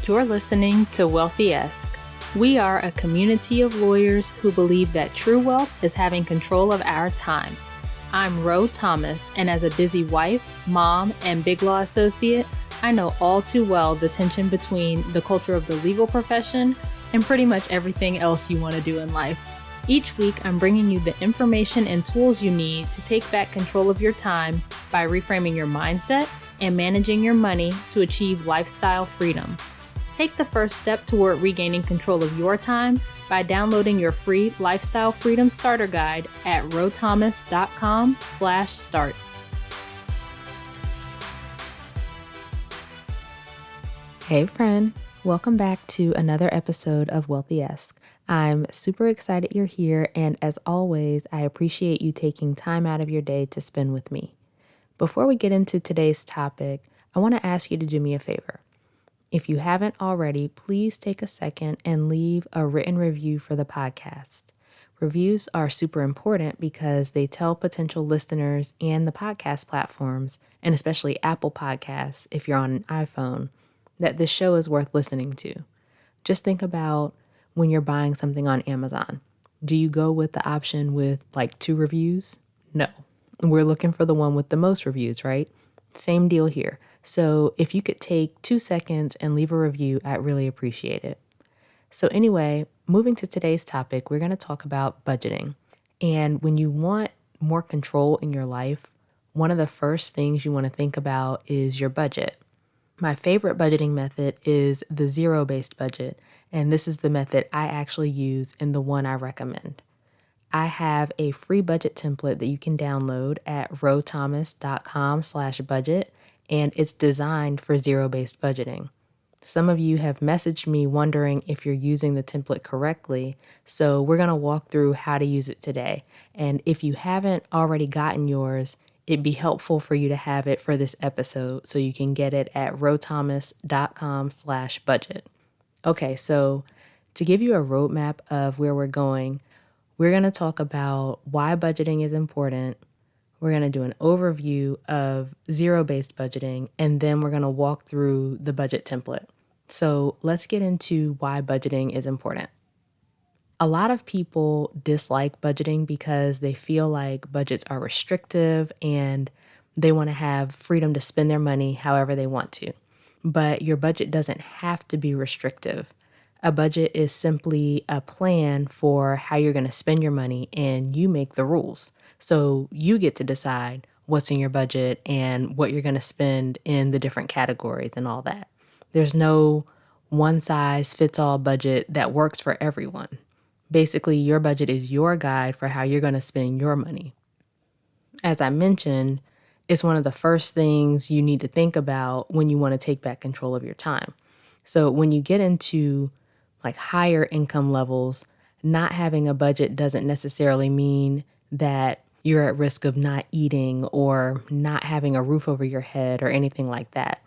You're listening to Wealthy-esque. We are a community of lawyers who believe that true wealth is having control of our time. I'm Ro Thomas, and as a busy wife, mom, and big law associate, I know all too well the tension between the culture of the legal profession and pretty much everything else you want to do in life. Each week, I'm bringing you the information and tools you need to take back control of your time by reframing your mindset and managing your money to achieve lifestyle freedom. Take the first step toward regaining control of your time by downloading your free Lifestyle Freedom Starter Guide at rothomas.com/start. Hey friend, welcome back to another episode of Wealthy-esque. I'm super excited you're here, and as always, I appreciate you taking time out of your day to spend with me. Before we get into today's topic, I want to ask you to do me a favor. If you haven't already, please take a second and leave a written review for the podcast. Reviews are super important because they tell potential listeners and the podcast platforms, and especially Apple Podcasts if you're on an iPhone, that this show is worth listening to. Just think about when you're buying something on Amazon. Do you go with the option with like 2 reviews? No. We're looking for the one with the most reviews, right? Same deal here. So if you could take 2 seconds and leave a review, I'd really appreciate it. So anyway, moving to today's topic, we're going to talk about budgeting. And when you want more control in your life, one of the first things you want to think about is your budget. My favorite budgeting method is the zero-based budget, and this is the method I actually use and the one I recommend. I have a free budget template that you can download at rothomas.com/budget, and it's designed for zero-based budgeting. Some of you have messaged me wondering if you're using the template correctly, so we're going to walk through how to use it today. And if you haven't already gotten yours, it'd be helpful for you to have it for this episode, so you can get it at rothomas.com/budget. Okay, so to give you a roadmap of where we're going, we're going to talk about why budgeting is important. We're going to do an overview of zero-based budgeting, and then we're going to walk through the budget template. So let's get into why budgeting is important. A lot of people dislike budgeting because they feel like budgets are restrictive and they want to have freedom to spend their money however they want to. But your budget doesn't have to be restrictive. A budget is simply a plan for how you're going to spend your money, and you make the rules. So you get to decide what's in your budget and what you're going to spend in the different categories and all that. There's no one-size-fits-all budget that works for everyone. Basically, your budget is your guide for how you're going to spend your money. As I mentioned, it's one of the first things you need to think about when you want to take back control of your time. So when you get into like higher income levels, not having a budget doesn't necessarily mean that you're at risk of not eating or not having a roof over your head or anything like that.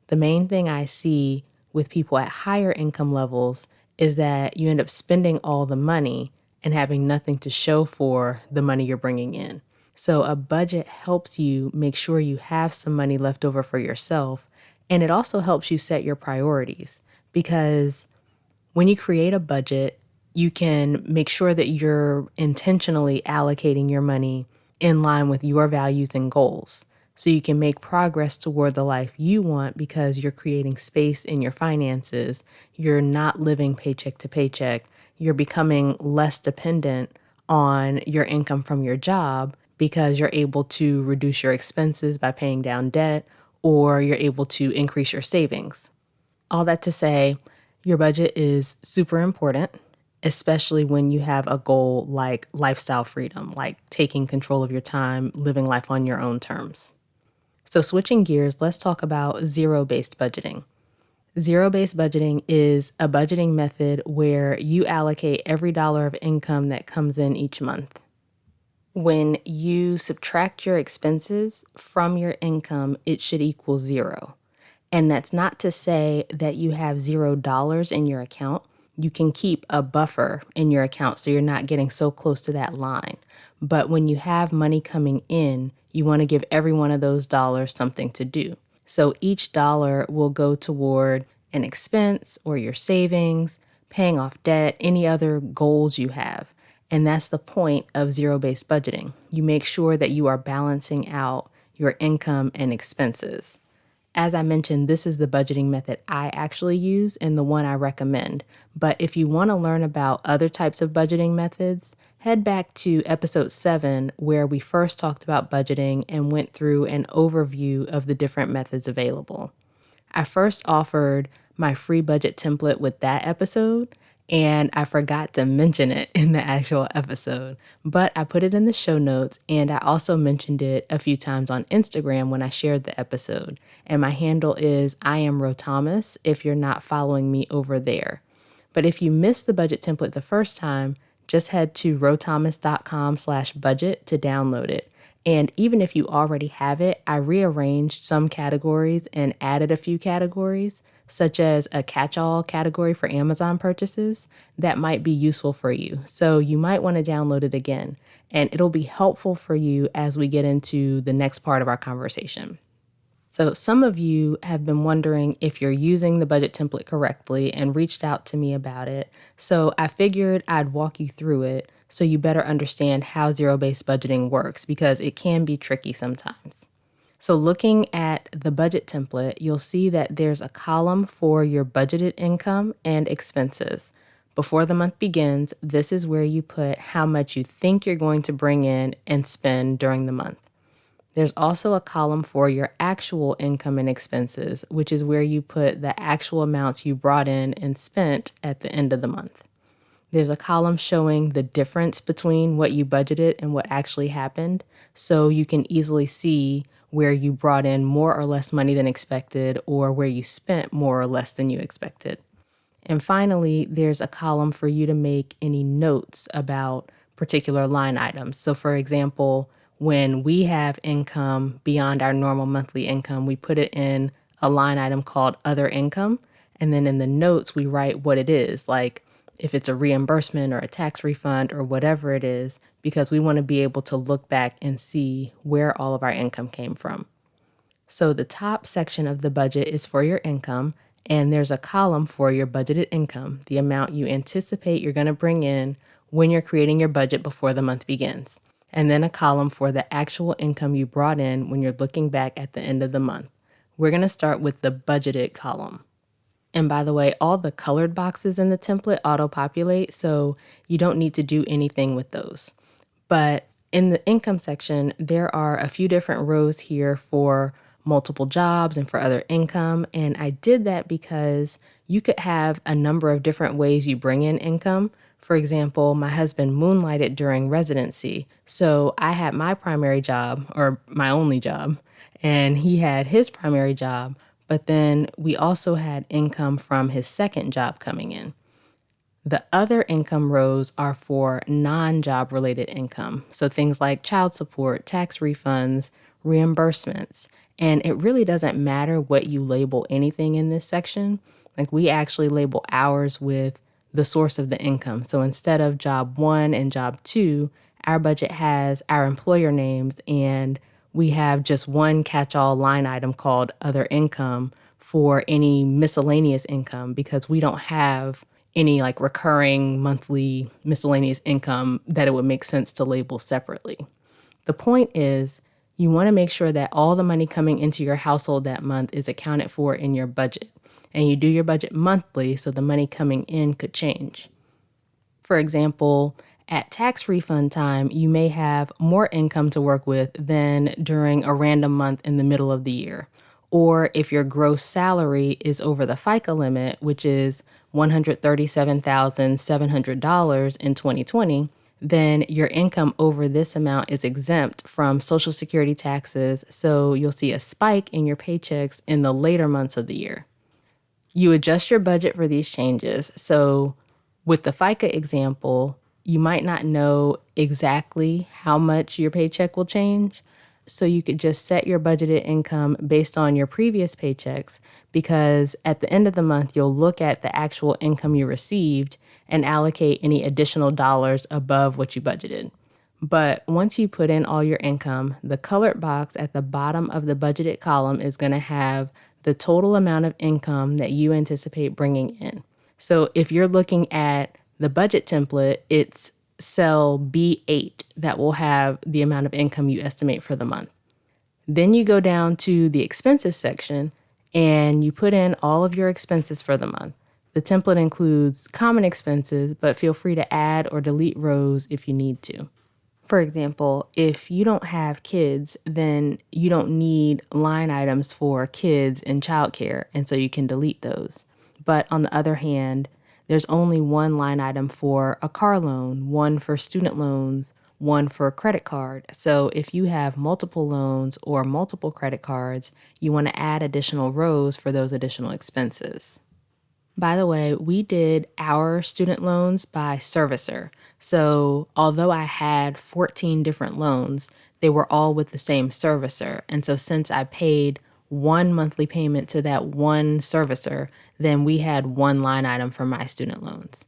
The main thing I see with people at higher income levels is that you end up spending all the money and having nothing to show for the money you're bringing in. So a budget helps you make sure you have some money left over for yourself, and it also helps you set your priorities, because when you create a budget, you can make sure that you're intentionally allocating your money in line with your values and goals. So you can make progress toward the life you want because you're creating space in your finances. You're not living paycheck to paycheck. You're becoming less dependent on your income from your job because you're able to reduce your expenses by paying down debt, or you're able to increase your savings. All that to say, your budget is super important, especially when you have a goal like lifestyle freedom, like taking control of your time, living life on your own terms. So switching gears, let's talk about zero-based budgeting. Zero-based budgeting is a budgeting method where you allocate every dollar of income that comes in each month. When you subtract your expenses from your income, it should equal 0. And that's not to say that you have $0 in your account. You can keep a buffer in your account so you're not getting so close to that line. But when you have money coming in, you want to give every one of those dollars something to do. So each dollar will go toward an expense or your savings, paying off debt, any other goals you have. And that's the point of zero-based budgeting. You make sure that you are balancing out your income and expenses. As I mentioned, this is the budgeting method I actually use and the one I recommend. But if you want to learn about other types of budgeting methods, head back to episode 7, where we first talked about budgeting and went through an overview of the different methods available. I first offered my free budget template with that episode, and I forgot to mention it in the actual episode, but I put it in the show notes, and I also mentioned it a few times on Instagram when I shared the episode. And my handle is I am Ro Thomas if you're not following me over there. But if you missed the budget template the first time, just head to rothomas.com/budget to download it. And even if you already have it, I rearranged some categories and added a few categories, such as a catch-all category for Amazon purchases that might be useful for you. So you might want to download it again, and it'll be helpful for you as we get into the next part of our conversation. So some of you have been wondering if you're using the budget template correctly and reached out to me about it. So I figured I'd walk you through it so you better understand how zero-based budgeting works, because it can be tricky sometimes. So looking at the budget template, you'll see that there's a column for your budgeted income and expenses. Before the month begins, this is where you put how much you think you're going to bring in and spend during the month. There's also a column for your actual income and expenses, which is where you put the actual amounts you brought in and spent at the end of the month. There's a column showing the difference between what you budgeted and what actually happened, so you can easily see where you brought in more or less money than expected, or where you spent more or less than you expected. And finally, there's a column for you to make any notes about particular line items. So for example, when we have income beyond our normal monthly income, we put it in a line item called other income. And then in the notes, we write what it is, like if it's a reimbursement or a tax refund or whatever it is, because we want to be able to look back and see where all of our income came from. So the top section of the budget is for your income, and there's a column for your budgeted income, the amount you anticipate you're going to bring in when you're creating your budget before the month begins. And then a column for the actual income you brought in when you're looking back at the end of the month. We're going to start with the budgeted column. And by the way, all the colored boxes in the template auto-populate, so you don't need to do anything with those. But in the income section, there are a few different rows here for multiple jobs and for other income. And I did that because you could have a number of different ways you bring in income. For example, my husband moonlighted during residency. So I had my primary job, or my only job, and he had his primary job. But then we also had income from his second job coming in. The other income rows are for non-job related income. So things like child support, tax refunds, reimbursements. And it really doesn't matter what you label anything in this section. Like we actually label ours with the source of the income. So instead of job 1 and job 2, our budget has our employer names, and we have just one catch-all line item called other income for any miscellaneous income, because we don't have any like recurring monthly miscellaneous income that it would make sense to label separately. The point is, you want to make sure that all the money coming into your household that month is accounted for in your budget. And you do your budget monthly so the money coming in could change. For example, at tax refund time, you may have more income to work with than during a random month in the middle of the year. Or if your gross salary is over the FICA limit, which is $137,700 in 2020, then your income over this amount is exempt from Social Security taxes, so you'll see a spike in your paychecks in the later months of the year. You adjust your budget for these changes. So with the FICA example, you might not know exactly how much your paycheck will change. So you could just set your budgeted income based on your previous paychecks, because at the end of the month, you'll look at the actual income you received and allocate any additional dollars above what you budgeted. But once you put in all your income, the colored box at the bottom of the budgeted column is going to have the total amount of income that you anticipate bringing in. So if you're looking at the budget template, it's cell B8 that will have the amount of income you estimate for the month. Then you go down to the expenses section and you put in all of your expenses for the month. The template includes common expenses, but feel free to add or delete rows if you need to. For example, if you don't have kids, then you don't need line items for kids and childcare, and so you can delete those. But on the other hand, there's only one line item for a car loan, one for student loans, one for a credit card. So if you have multiple loans or multiple credit cards, you want to add additional rows for those additional expenses. By the way, we did our student loans by servicer. So although I had 14 different loans, they were all with the same servicer. And so since I paid one monthly payment to that one servicer, then we had one line item for my student loans.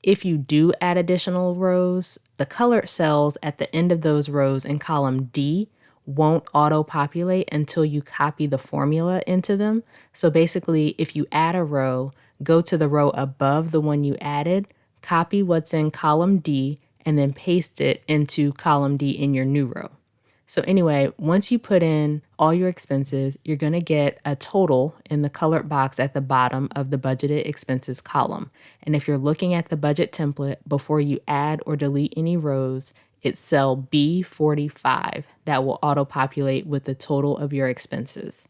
If you do add additional rows, the colored cells at the end of those rows in column D won't auto-populate until you copy the formula into them. So basically, if you add a row, go to the row above the one you added, copy what's in column D, and then paste it into column D in your new row. So anyway, once you put in all your expenses, you're going to get a total in the colored box at the bottom of the budgeted expenses column. And if you're looking at the budget template before you add or delete any rows, it's cell B45 that will auto-populate with the total of your expenses.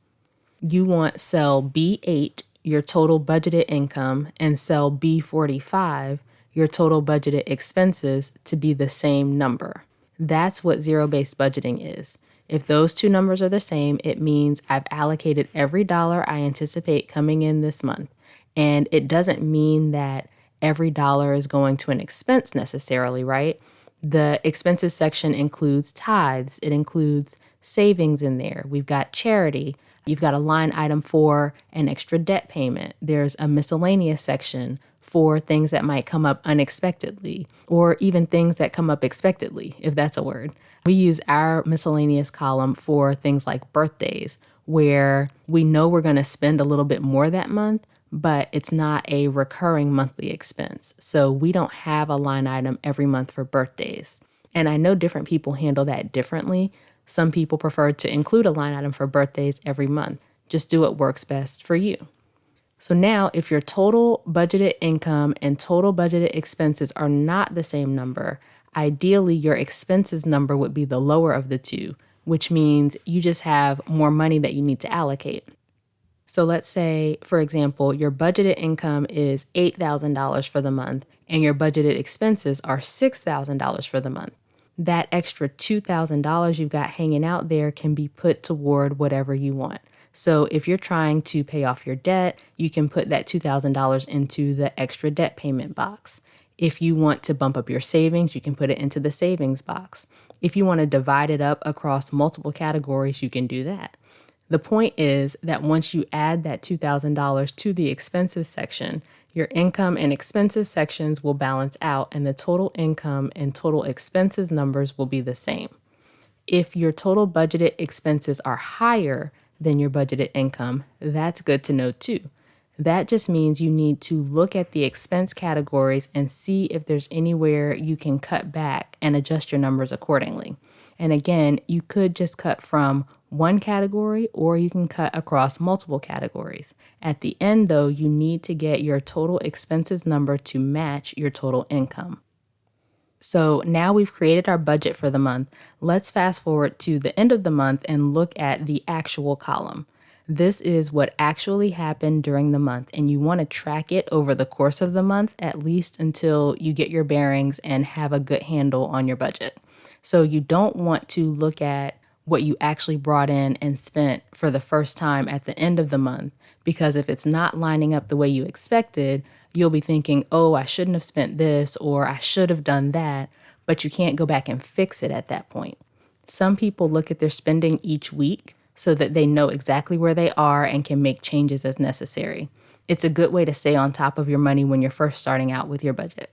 You want cell B8, your total budgeted income, and cell B45, your total budgeted expenses, to be the same number. That's what zero-based budgeting is. If those two numbers are the same, it means I've allocated every dollar I anticipate coming in this month. And it doesn't mean that every dollar is going to an expense necessarily, right? The expenses section includes tithes. It includes savings in there. We've got charity. You've got a line item for an extra debt payment. There's a miscellaneous section for things that might come up unexpectedly, or even things that come up expectedly, if that's a word. We use our miscellaneous column for things like birthdays, where we know we're going to spend a little bit more that month, but it's not a recurring monthly expense. So we don't have a line item every month for birthdays. And I know different people handle that differently. Some people prefer to include a line item for birthdays every month. Just do what works best for you. So now, if your total budgeted income and total budgeted expenses are not the same number, ideally your expenses number would be the lower of the two, which means you just have more money that you need to allocate. So let's say, for example, your budgeted income is $8,000 for the month and your budgeted expenses are $6,000 for the month. That extra $2,000 you've got hanging out there can be put toward whatever you want. So if you're trying to pay off your debt, you can put that $2,000 into the extra debt payment box. If you want to bump up your savings, you can put it into the savings box. If you want to divide it up across multiple categories, you can do that. The point is that once you add that $2,000 to the expenses section, your income and expenses sections will balance out and the total income and total expenses numbers will be the same. If your total budgeted expenses are higher than your budgeted income, that's good to know too. That just means you need to look at the expense categories and see if there's anywhere you can cut back and adjust your numbers accordingly. And again, you could just cut from one category or you can cut across multiple categories. At the end, though, you need to get your total expenses number to match your total income. So now we've created our budget for the month. Let's fast forward to the end of the month and look at the actual column. This is what actually happened during the month, and you want to track it over the course of the month, at least until you get your bearings and have a good handle on your budget. So you don't want to look at what you actually brought in and spent for the first time at the end of the month, because if it's not lining up the way you expected, you'll be thinking, oh, I shouldn't have spent this or I should have done that, but you can't go back and fix it at that point. Some people look at their spending each week so that they know exactly where they are and can make changes as necessary. It's a good way to stay on top of your money when you're first starting out with your budget.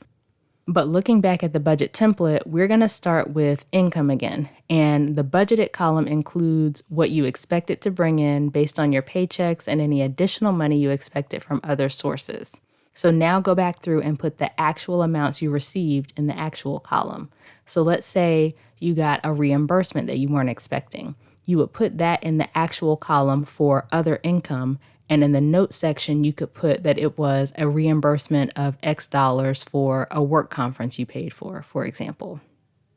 But looking back at the budget template, we're going to start with income again. And the budgeted column includes what you expect it to bring in based on your paychecks and any additional money you expected from other sources. So now go back through and put the actual amounts you received in the actual column. So let's say you got a reimbursement that you weren't expecting. You would put that in the actual column for other income. And in the notes section, you could put that it was a reimbursement of X dollars for a work conference you paid for example.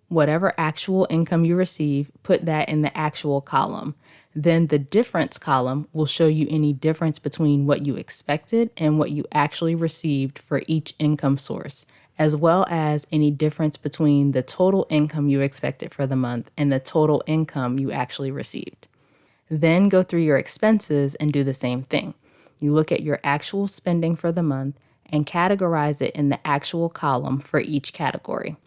Whatever actual income you receive, put that in the actual column. Then the difference column will show you any difference between what you expected and what you actually received for each income source, as well as any difference between the total income you expected for the month and the total income you actually received. Then go through your expenses and do the same thing. You look at your actual spending for the month and categorize it in the actual column for each category.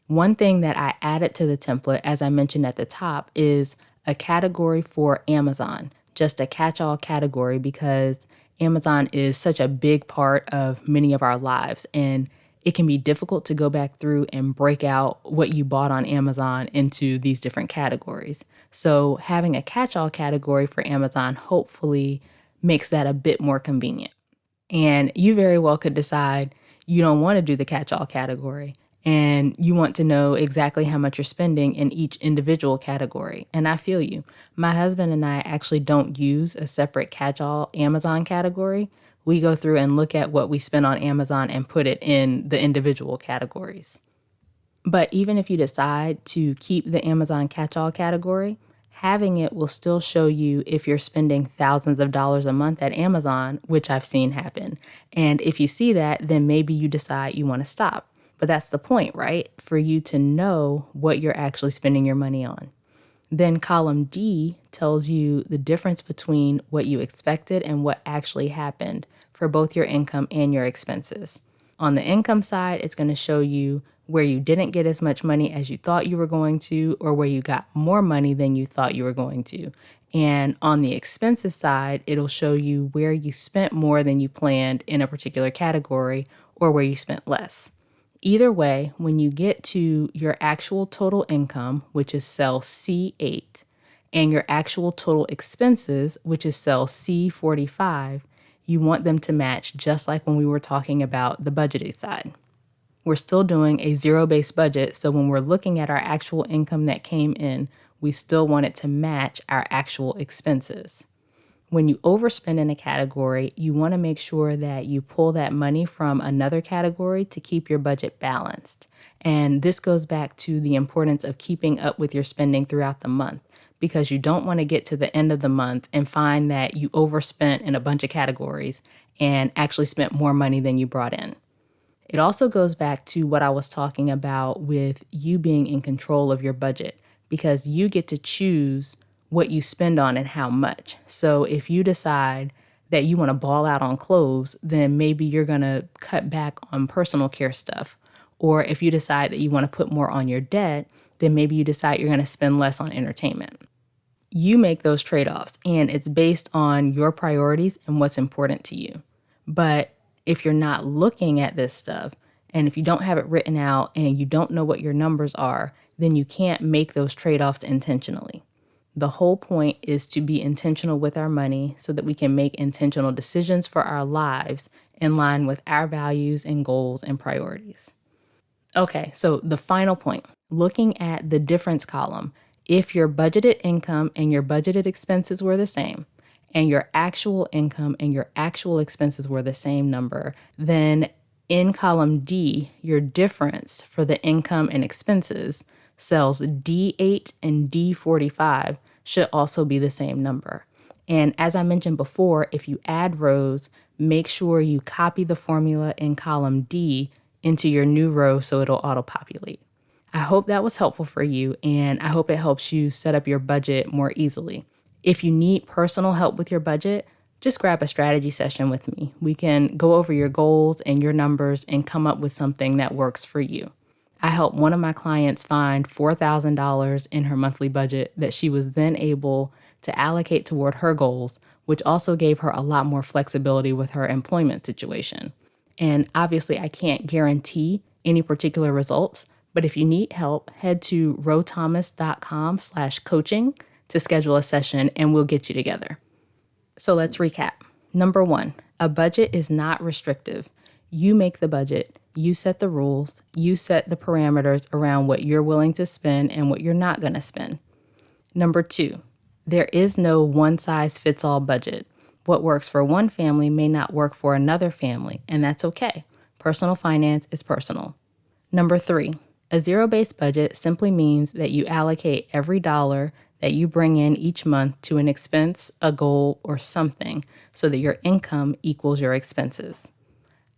One thing that I added to the template, as I mentioned at the top, is a category for Amazon, just a catch-all category because Amazon is such a big part of many of our lives, and it can be difficult to go back through and break out what you bought on Amazon into these different categories. So having a catch-all category for Amazon hopefully makes that a bit more convenient. And you very well could decide you don't want to do the catch-all category and you want to know exactly how much you're spending in each individual category. And I feel you. My husband and I actually don't use a separate catch-all Amazon category. We go through and look at what we spend on Amazon and put it in the individual categories. But even if you decide to keep the Amazon catch-all category, having it will still show you if you're spending thousands of dollars a month at Amazon, which I've seen happen. And if you see that, then maybe you decide you want to stop. But that's the point, right? For you to know what you're actually spending your money on. Then column D tells you the difference between what you expected and what actually happened for both your income and your expenses. On the income side, it's going to show you where you didn't get as much money as you thought you were going to, or where you got more money than you thought you were going to. And on the expenses side, it'll show you where you spent more than you planned in a particular category or where you spent less. Either way, when you get to your actual total income, which is cell C8, and your actual total expenses, which is cell C45, you want them to match just like when we were talking about the budgeted side. We're still doing a zero-based budget, so when we're looking at our actual income that came in, we still want it to match our actual expenses. When you overspend in a category, you want to make sure that you pull that money from another category to keep your budget balanced. And this goes back to the importance of keeping up with your spending throughout the month, because you don't want to get to the end of the month and find that you overspent in a bunch of categories and actually spent more money than you brought in. It also goes back to what I was talking about with you being in control of your budget, because you get to choose what you spend on and how much. So if you decide that you want to ball out on clothes, then maybe you're going to cut back on personal care stuff. Or if you decide that you want to put more on your debt, then maybe you decide you're going to spend less on entertainment. You make those trade-offs, and it's based on your priorities and what's important to you. But if you're not looking at this stuff, and if you don't have it written out and you don't know what your numbers are, then you can't make those trade-offs intentionally. The whole point is to be intentional with our money so that we can make intentional decisions for our lives in line with our values and goals and priorities. Okay, so the final point, looking at the difference column, if your budgeted income and your budgeted expenses were the same, and your actual income and your actual expenses were the same number, then in column D, your difference for the income and expenses, cells D8 and D45, should also be the same number. And as I mentioned before, if you add rows, make sure you copy the formula in column D into your new row so it'll auto-populate. I hope that was helpful for you, and I hope it helps you set up your budget more easily. If you need personal help with your budget, just grab a strategy session with me. We can go over your goals and your numbers and come up with something that works for you. I helped one of my clients find $4,000 in her monthly budget that she was then able to allocate toward her goals, which also gave her a lot more flexibility with her employment situation. And obviously, I can't guarantee any particular results, but if you need help, head to rothomas.com/coaching to schedule a session and we'll get you together. So let's recap. Number 1, a budget is not restrictive. You make the budget, you set the rules, you set the parameters around what you're willing to spend and what you're not going to spend. Number 2, there is no one-size-fits-all budget. What works for one family may not work for another family, and that's okay. Personal finance is personal. Number 3, a zero-based budget simply means that you allocate every dollar that you bring in each month to an expense, a goal, or something so that your income equals your expenses.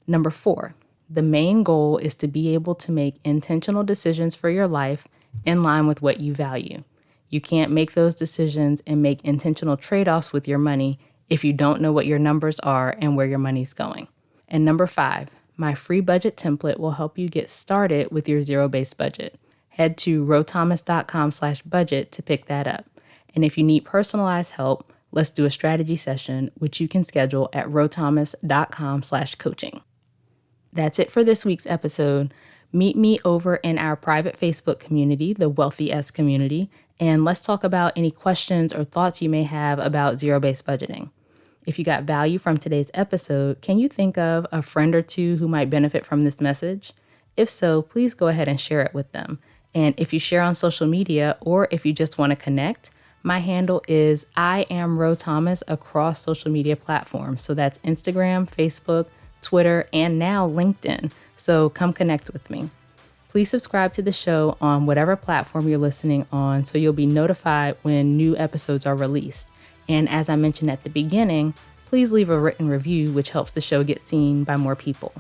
Number 4, the main goal is to be able to make intentional decisions for your life in line with what you value. You can't make those decisions and make intentional trade-offs with your money if you don't know what your numbers are and where your money's going. And number 5, my free budget template will help you get started with your zero-based budget. Head to rothomas.com/budget to pick that up. And if you need personalized help, let's do a strategy session, which you can schedule at rothomas.com/coaching. That's it for this week's episode. Meet me over in our private Facebook community, the Wealthy S community, and let's talk about any questions or thoughts you may have about zero-based budgeting. If you got value from today's episode, can you think of a friend or two who might benefit from this message? If so, please go ahead and share it with them. And if you share on social media or if you just want to connect, my handle is I am Ro Thomas across social media platforms. So that's Instagram, Facebook, Twitter, and now LinkedIn. So come connect with me. Please subscribe to the show on whatever platform you're listening on so you'll be notified when new episodes are released. And as I mentioned at the beginning, please leave a written review, which helps the show get seen by more people.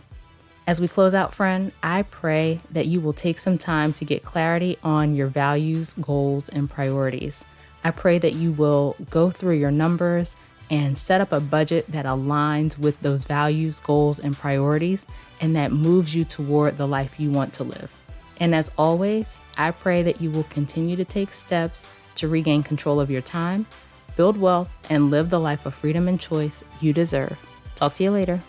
As we close out, friend, I pray that you will take some time to get clarity on your values, goals, and priorities. I pray that you will go through your numbers and set up a budget that aligns with those values, goals, and priorities, and that moves you toward the life you want to live. And as always, I pray that you will continue to take steps to regain control of your time, build wealth, and live the life of freedom and choice you deserve. Talk to you later.